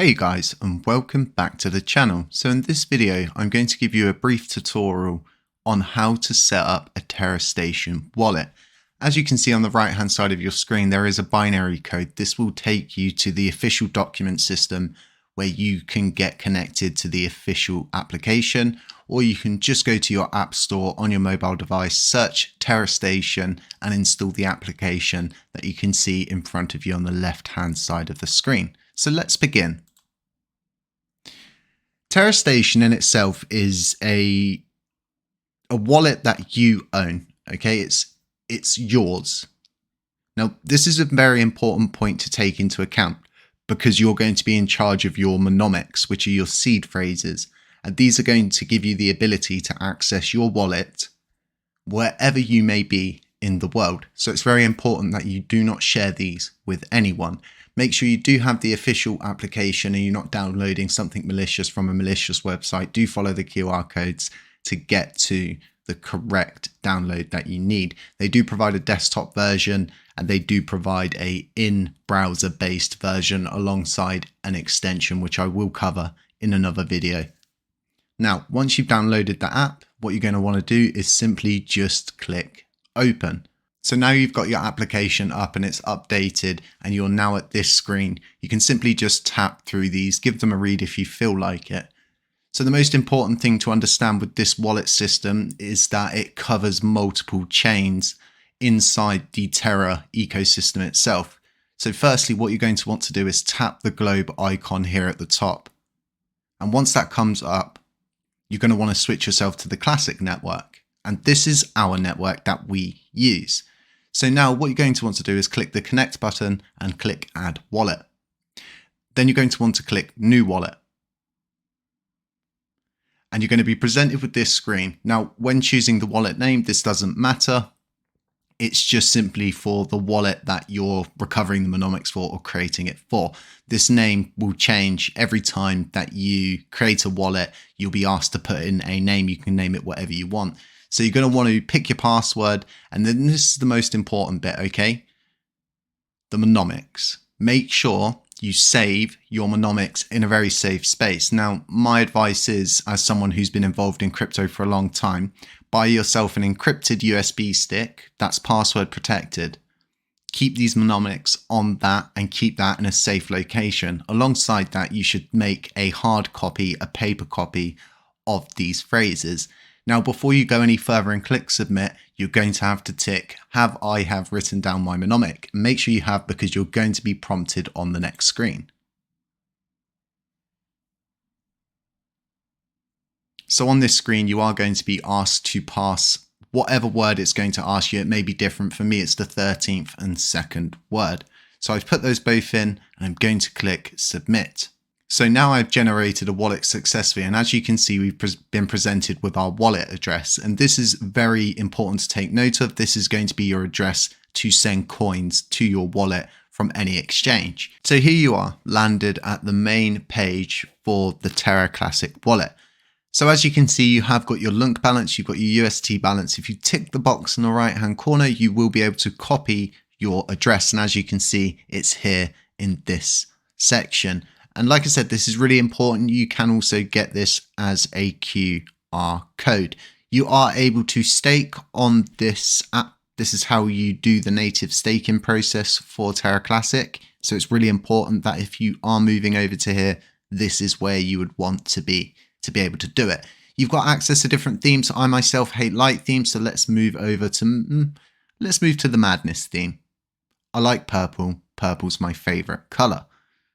Hey guys, and welcome back to the channel. So in this video, I'm going to give you a brief tutorial on how to set up a Terra Station wallet. As you can see on the right hand side of your screen, there is a binary code. This will take you to the official document system where you can get connected to the official application, or you can just go to your app store on your mobile device, search Terra Station and install the application that you can see in front of you on the left hand side of the screen. So let's begin. Terra Station in itself is a wallet that you own. Okay, it's yours. Now, this is a very important point to take into account because you're going to be in charge of your monomics, which are your seed phrases, and these are going to give you the ability to access your wallet wherever you may be in the world. So it's very important that you do not share these with anyone. Make sure you do have the official application and you're not downloading something malicious from a malicious website. Do follow the QR codes to get to the correct download that you need. They do provide a desktop version and they do provide a in-browser based version alongside an extension, which I will cover in another video. Now, once you've downloaded the app, what you're going to want to do is simply just click open. So now you've got your application up and it's updated and you're now at this screen. You can simply just tap through these, give them a read if you feel like it. So the most important thing to understand with this wallet system is that it covers multiple chains inside the Terra ecosystem itself. So firstly, what you're going to want to do is tap the globe icon here at the top. And once that comes up, you're going to want to switch yourself to the classic network. And this is our network that we use. So now what you're going to want to do is click the connect button and click add wallet. Then you're going to want to click new wallet. And you're going to be presented with this screen. Now, when choosing the wallet name, this doesn't matter. It's just simply for the wallet that you're recovering the monomics for or creating it for. This name will change every time that you create a wallet. You'll be asked to put in a name. You can name it whatever you want. So you're going to want to pick your password, and then this is the most important bit, okay? The monomics. Make sure you save your monomics in a very safe space. Now, my advice is, as someone who's been involved in crypto for a long time, buy yourself an encrypted USB stick that's password protected. Keep these monomics on that and keep that in a safe location. Alongside that, you should make a hard copy, a paper copy of these phrases. Now, before you go any further and click submit, you're going to have to tick, have I written down my monomic? Make sure you have, because you're going to be prompted on the next screen. So on this screen, you are going to be asked to pass whatever word it's going to ask you. It may be different. For me, it's the 13th and second word. So I've put those both in and I'm going to click submit. So now I've generated a wallet successfully, and as you can see, we've been presented with our wallet address, and this is very important to take note of. This is going to be your address to send coins to your wallet from any exchange. So here you are, landed at the main page for the Terra Classic wallet. So as you can see, you have got your LUNC balance, you've got your UST balance. If you tick the box in the right hand corner, you will be able to copy your address, and as you can see, it's here in this section. And like I said, this is really important. You can also get this as a QR code. You are able to stake on this app. This is how you do the native staking process for Terra Classic. So it's really important that if you are moving over to here, this is where you would want to be able to do it. You've got access to different themes. I myself hate light themes, so let's move over to the madness theme. I like purple. Purple's my favorite color.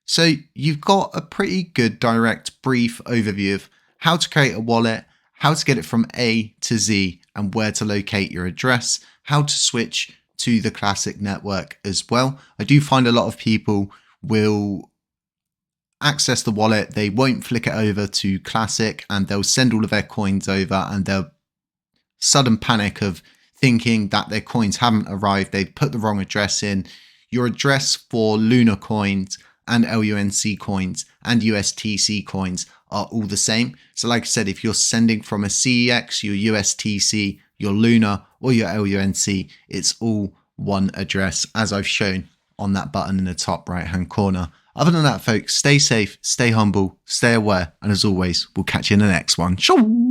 So you've got a pretty good direct brief overview of how to create a wallet, how to get it from A to Z, and where to locate your address, how to switch to the classic network as well. I do find a lot of people will access the wallet, they won't flick it over to classic, and they'll send all of their coins over, and they'll sudden panic of thinking that their coins haven't arrived. They've put the wrong address in. Your address for Luna coins and LUNC coins and USTC coins are all the same. So like I said, if you're sending from a CEX, your USTC, your Luna, or your LUNC, it's all one address, as I've shown on that button in the top right hand corner Other than that, folks, stay safe, stay humble, stay aware, and as always, we'll catch you in the next one. Ciao.